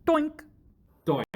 Doink. Doink.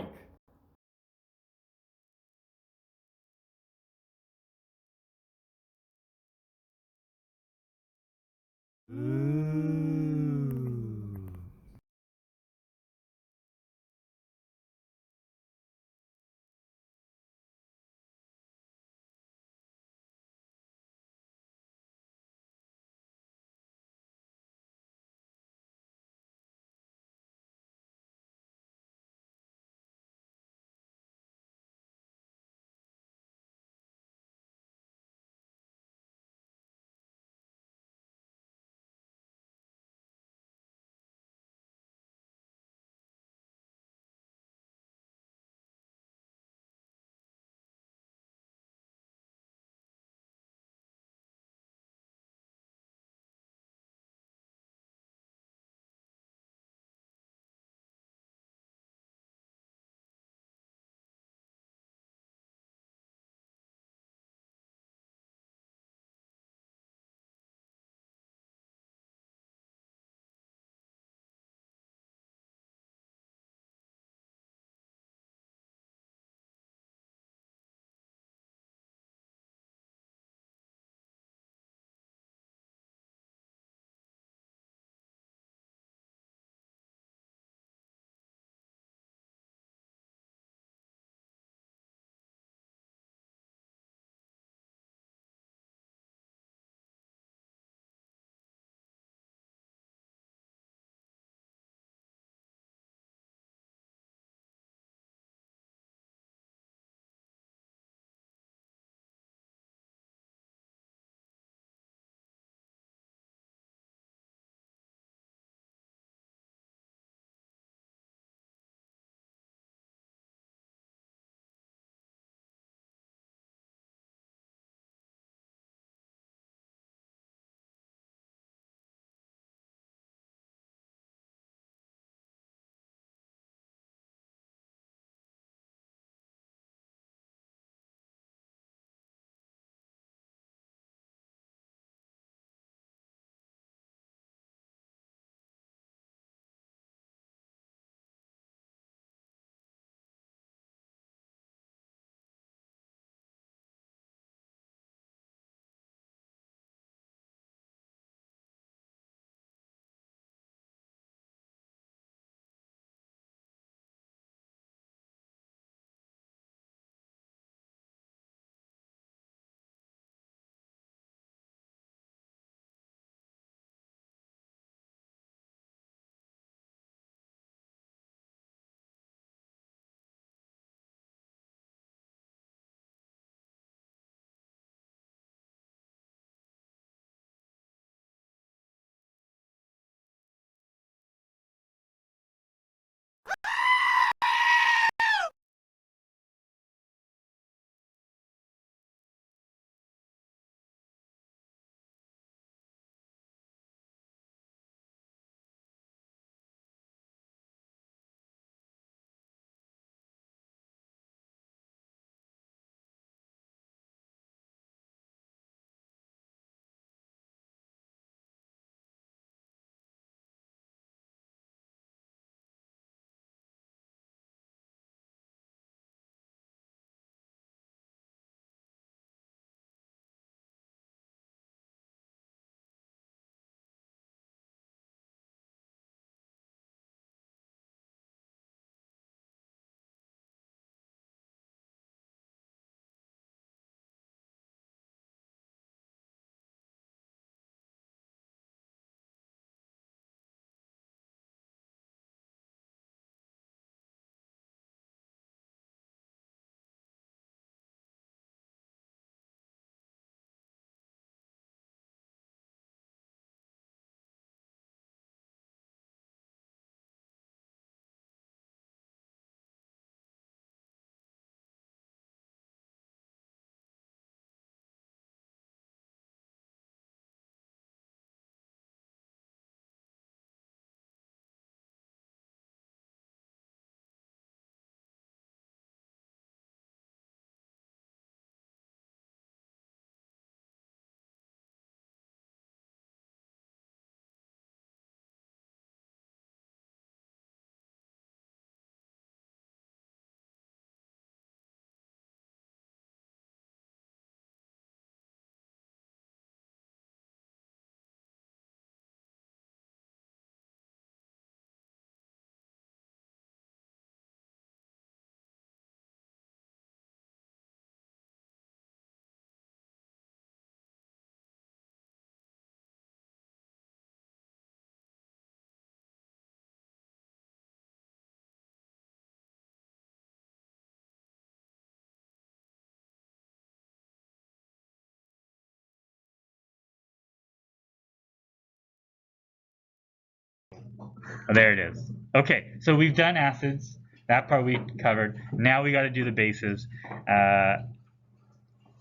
Oh, there it is. Okay, so we've done acids. That part we covered. Now we got to do the bases.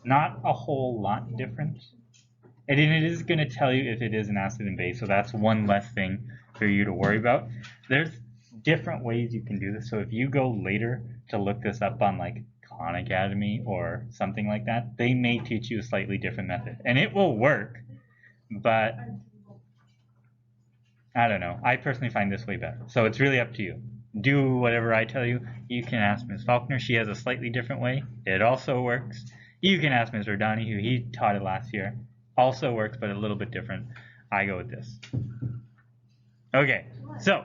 Not a whole lot different. And it is going to tell you if it is an acid and base, so that's one less thing for you to worry about. There's different ways you can do this. So if you go later to look this up on like Khan Academy or something like that, they may teach you a slightly different method. And it will work, but I don't know. I personally find this way better. So it's really up to you. Do whatever I tell you. You can ask Ms. Faulkner. She has a slightly different way. It also works. You can ask Mr. Donahue. He taught it last year. Also works, but a little bit different. I go with this. Okay, so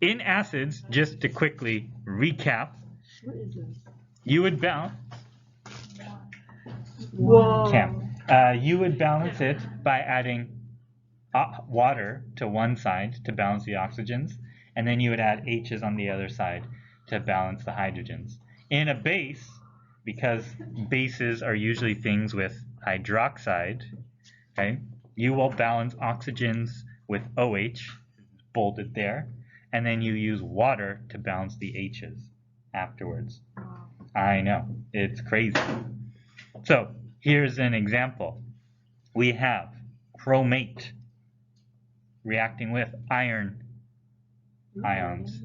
in acids, just to quickly recap, you would balance Chem. You would balance it by adding water to one side to balance the oxygens, and then you would add H's on the other side to balance the hydrogens. In a base, because bases are usually things with hydroxide, okay, you will balance oxygens with OH, bolded there, and then you use water to balance the H's afterwards. I know, it's crazy. So here's an example. We have chromate reacting with iron ions.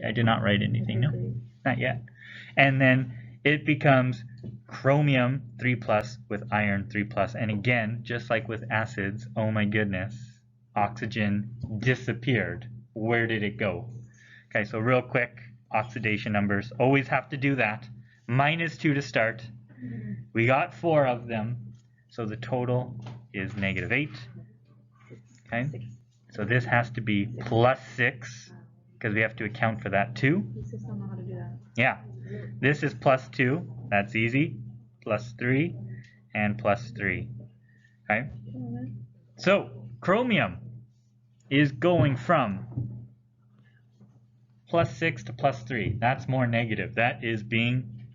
I did not write anything, no, not yet. And then it becomes chromium 3 plus with iron 3 plus. And again, just like with acids, oh my goodness, oxygen disappeared. Where did it go? Okay, so real quick, oxidation numbers. Always have to do that. -2 to start. We got 4 of them, so the total is -8. Okay, so this has to be +6 because we have to account for that too. Yeah, this is +2. That's easy. +3 and +3. Okay, so chromium is going from +6 to +3. That's more negative. That is being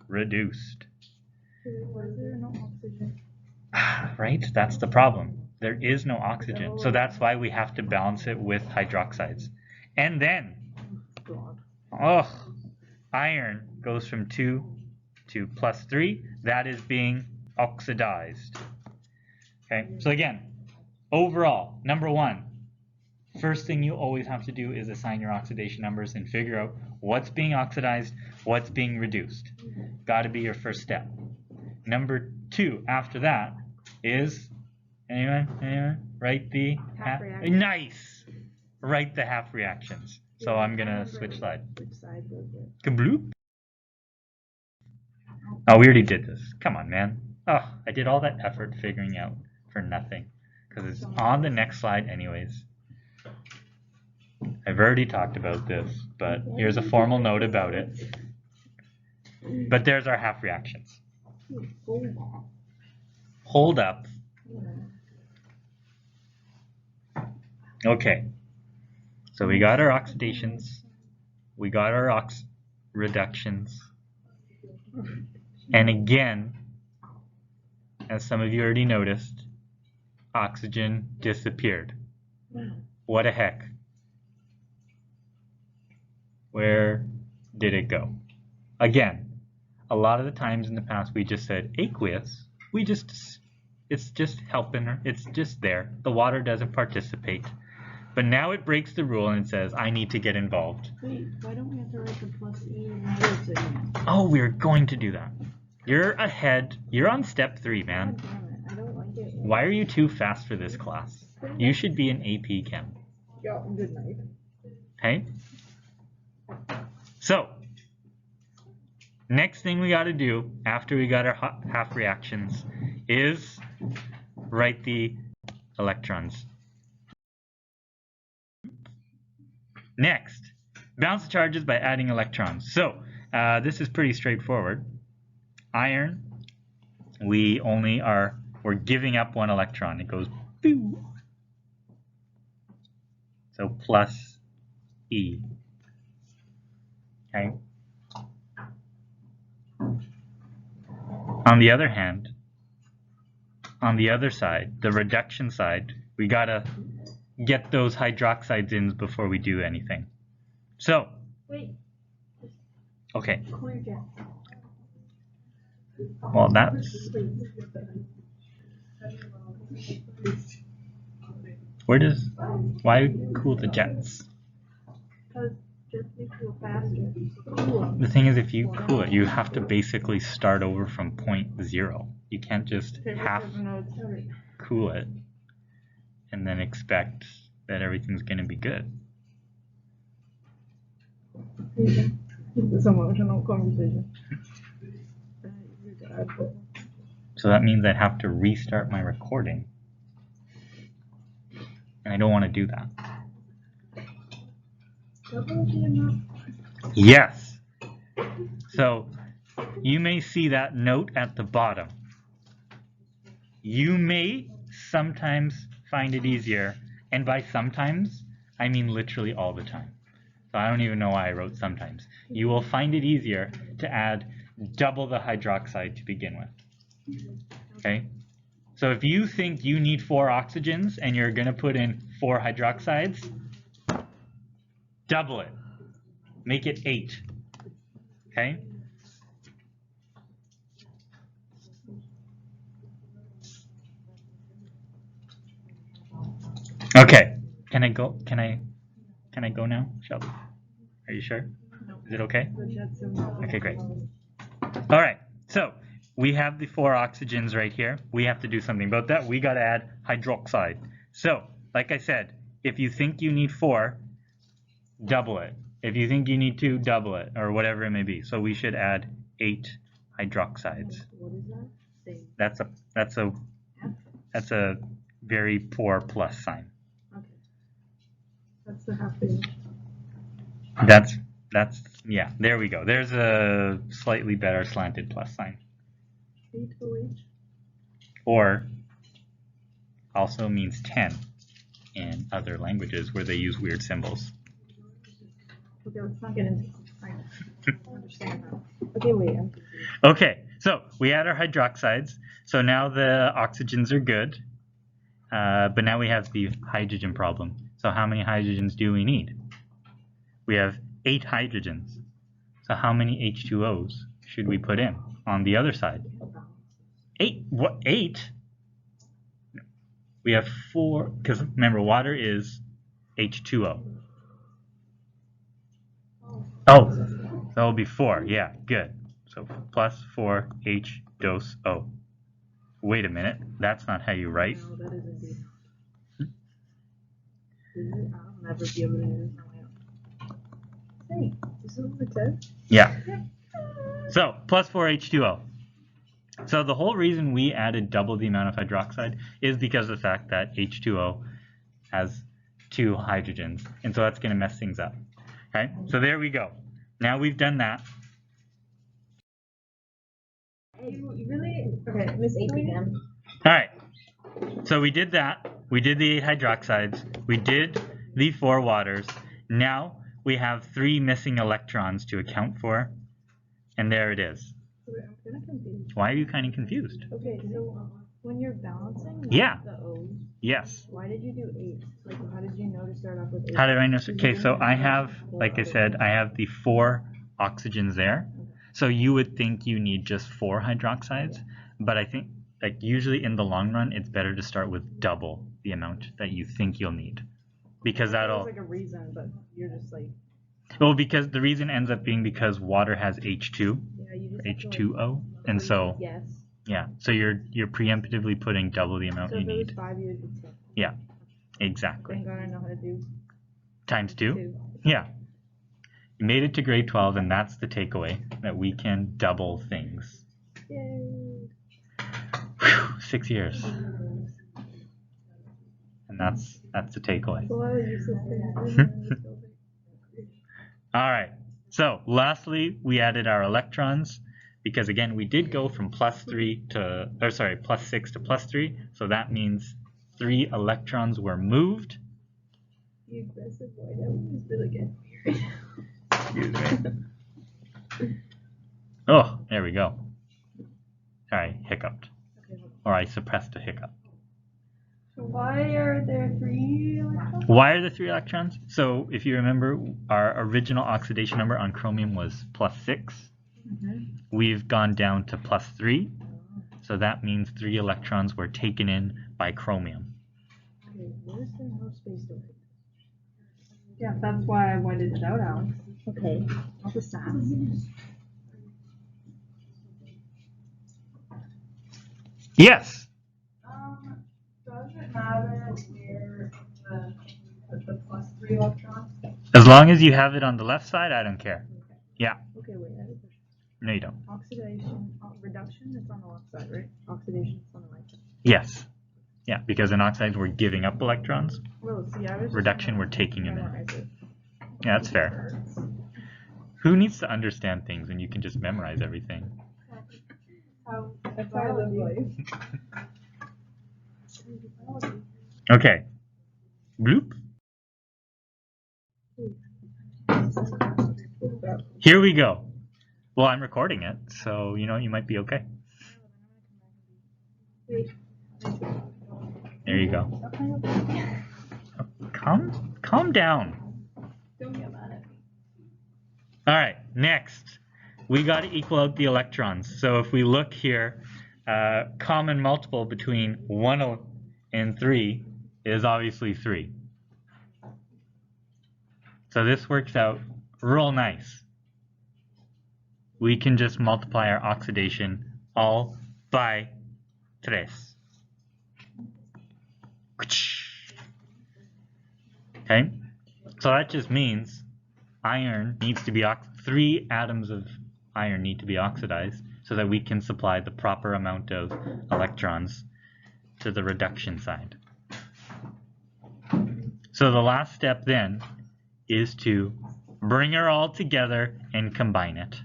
reduced. Right? That's the problem. There is no oxygen. So that's why we have to balance it with hydroxides. And then, iron goes from 2 to +3. That is being oxidized. Okay, so again, overall, number 1, first thing you always have to do is assign your oxidation numbers and figure out what's being oxidized, what's being reduced. Got to be your first step. Number 2, after that, is anyone write the half reactions. Nice. Write the half reactions. So I'm gonna switch slide. Kabloop. Oh, we already did this. Come on, man. Oh, I did all that effort figuring out for nothing because it's on the next slide anyways. I've already talked about this, but here's a formal note about it. But there's our half reactions. Hold up. Okay, so we got our oxidations, we got our reductions, and again, as some of you already noticed, oxygen disappeared. What a heck. Where did it go? Again, a lot of the times in the past we just said aqueous, it's just helping her, it's just there. The water doesn't participate. But now it breaks the rule and it says, I need to get involved. Wait, why don't we have to write the +E and minus again? Oh, we're going to do that. You're ahead. You're on step 3, man. God damn it, I don't like it. Why are you too fast for this class? You should be an AP Chem. Yeah, good night. Okay? So, next thing we got to do after we got our half reactions is write the electrons. Next, balance the charges by adding electrons. So this is pretty straightforward. Iron, we're giving up 1 electron. It goes boo. So plus E. Okay. On the other hand, on the other side, the reduction side, we gotta get those hydroxides in before we do anything. So, Wait. okay. Cool your jet. Well, that's... Why cool the jets? Because jets make you go faster. Cool. The thing is, if you cool it, you have to basically start over from point 0. You can't just half cool it and then expect that everything's going to be good. It's emotional conversation. So that means I'd have to restart my recording. And I don't want to do that. Yes. So you may see that note at the bottom. You may sometimes find it easier, and by sometimes, I mean literally all the time. So I don't even know why I wrote sometimes. You will find it easier to add double the hydroxide to begin with. Okay? So if you think you need 4 oxygens and you're going to put in 4 hydroxides, double it. Make it 8. Okay? Okay. Can I go? Can I go now, Shelby? Are you sure? Is it okay? Okay, great. All right. So we have the 4 oxygens right here. We have to do something about that. We got to add hydroxide. So, like I said, if you think you need 4, double it. If you think you need 2, double it, or whatever it may be. So we should add 8 hydroxides. What is that? That's a very poor plus sign. Okay. That's the half page. That's yeah. There we go. There's a slightly better slanted plus sign. 8OH. Or also means 10 in other languages where they use weird symbols. Okay, let's not get into science. I understand that. Okay, wait. I'm confused. Okay, so we add our hydroxides. So now the oxygens are good. But now we have the hydrogen problem. So how many hydrogens do we need? We have 8 hydrogens. So how many H2Os should we put in on the other side? 8? What? 8? We have 4, because remember, water is H2O. Oh, that will be 4. Yeah, good. So plus 4 H dose O. Wait a minute, that's not how you write. No, that is indeed not. I'll never be able to do this on my own. Hey, this is what it says? Yeah. So plus 4 H2O. So the whole reason we added double the amount of hydroxide is because of the fact that H2O has 2 hydrogens, and so that's going to mess things up. Okay, so there we go. Now we've done that. You really? Okay, Miss ATM. All right, so we did that. We did the 8 hydroxides. We did the 4 waters. Now we have 3 missing electrons to account for, and there it is. I'm kind of confused. Why are you kind of confused? Okay, so when you're balancing Yeah. the O's, Yes. why did you do 8? Like, how did you know to start off with 8? How did I know? Okay, so I have, like I said, I have the 4 oxygens there. So you would think you need just 4 hydroxides, but I think, like, usually in the long run, it's better to start with double the amount that you think you'll need, because that'll. There's like a reason, but you're just like. Well, because the reason ends up being because water has H2, Yeah, you just have to, H2O, and so yes. yeah, so you're preemptively putting double the amount So you if it was need. 5, you would do 10. Yeah, exactly. Thank God I know how to do Times 2. 2. Yeah. You made it to grade 12, and that's the takeaway, that we can double things. Yay. Whew, 6 years. And that's the takeaway. So I was useless things. All right. So lastly, we added our electrons, because again, we did go from plus 6 to plus 3. So that means 3 electrons were moved. You aggressive boy, that was really good. Weird. Excuse me. Oh, there we go. Sorry, hiccuped. Okay, hold Or I suppressed a hiccup. So why are there 3 electrons? Why are there 3 electrons? So if you remember, our original oxidation number on chromium was +6. We've gone down to +3. So that means 3 electrons were taken in by chromium. Okay, where's the no space to it? Yeah, that's why I pointed it out, Alex. Okay. Not the sass. Yes. Does it matter where the +3 electrons? As long as you have it on the left side, I don't care. Yeah. Okay, wait, I have a question. No, you don't. Oxidation, reduction is on the left side, right? Oxidation is on the right side. Yes. Yeah, because in oxides we're giving up electrons. Well, see, I was just Reduction, we're taking them in. memorize it. Yeah, that's fair. Who needs to understand things when you can just memorize everything? That's how I live life. Okay. Bloop. Here we go. Well, I'm recording it, so you know you might be okay. There you go. Calm down. Don't get mad at me. All right, next. We got to equal out the electrons. So if we look here, common multiple between 1 and 3 is obviously 3. So this works out real nice. We can just multiply our oxidation all by 3. Okay, so that just means iron needs to be 3 atoms of iron need to be oxidized so that we can supply the proper amount of electrons to the reduction side. So the last step then is to bring her all together and combine it,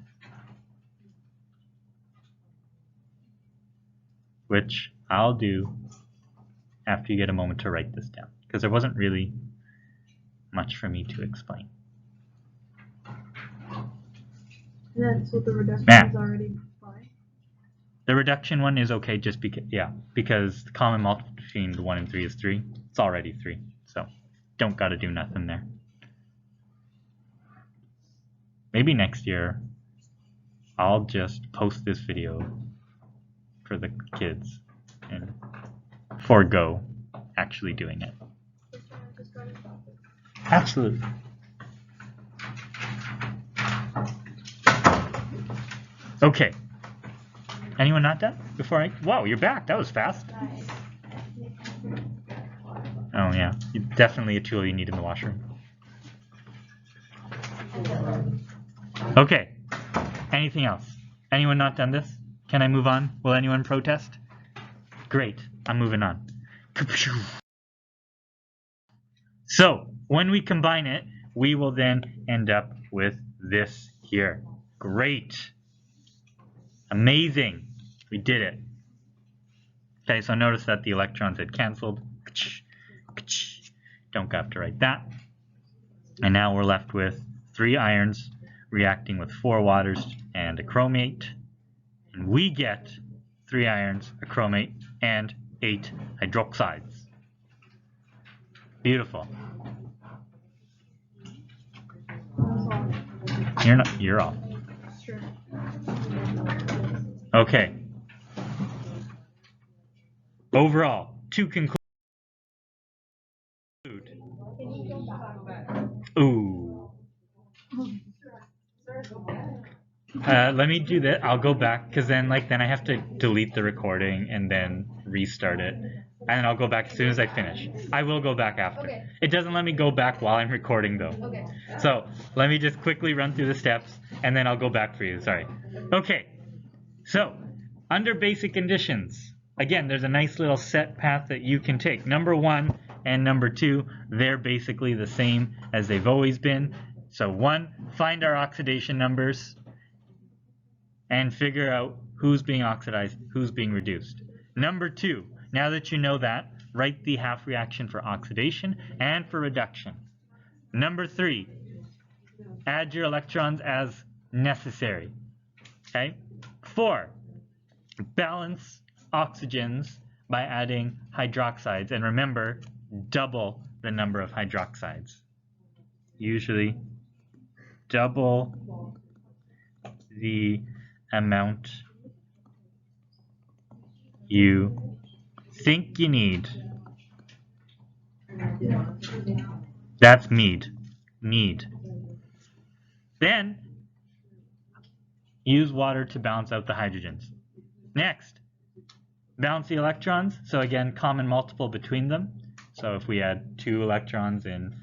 which I'll do after you get a moment to write this down, because there wasn't really much for me to explain. That's what the reduction is already fine. The reduction one is okay just because, because the common multiple between the 1 and 3 is 3. It's already 3, so don't got to do nothing there. Maybe next year I'll just post this video for the kids and forego actually doing it. Absolutely. Okay. Anyone not done before I? Wow, you're back. That was fast. Oh yeah, definitely a tool you need in the washroom. Okay. Anything else? Anyone not done this? Can I move on? Will anyone protest? Great. I'm moving on. So when we combine it, we will then end up with this here. Great. Amazing. We did it. Okay, so notice that the electrons had canceled. Don't have to write that. And now we're left with 3 irons reacting with 4 waters and a chromate. And we get 3 irons, a chromate, and 8 hydroxides. Beautiful. You're off. Sure. Okay. Overall, to conclude. Ooh. Let me do that. I'll go back because then I have to delete the recording and then restart it. And I'll go back as soon as I finish. I will go back after. Okay. It doesn't let me go back while I'm recording though. Okay. So let me just quickly run through the steps and then I'll go back for you. Sorry. Okay. So under basic conditions, again, there's a nice little set path that you can take. Number 1 and number 2, they're basically the same as they've always been. So 1, find our oxidation numbers and figure out who's being oxidized, who's being reduced. Number 2, now that you know that, write the half reaction for oxidation and for reduction. Number 3, add your electrons as necessary. Okay? 4, balance oxygens by adding hydroxides. And remember, double the number of hydroxides. Usually double the amount you think you need. That's need. Then use water to balance out the hydrogens. Next, balance the electrons. So again, common multiple between them. So if we had 2 electrons and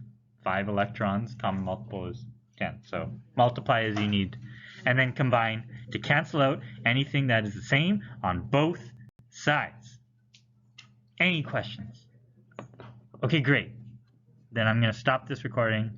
5 electrons, common multiple is 10. So multiply as you need. And then combine to cancel out anything that is the same on both sides. Any questions? Okay, great. Then I'm going to stop this recording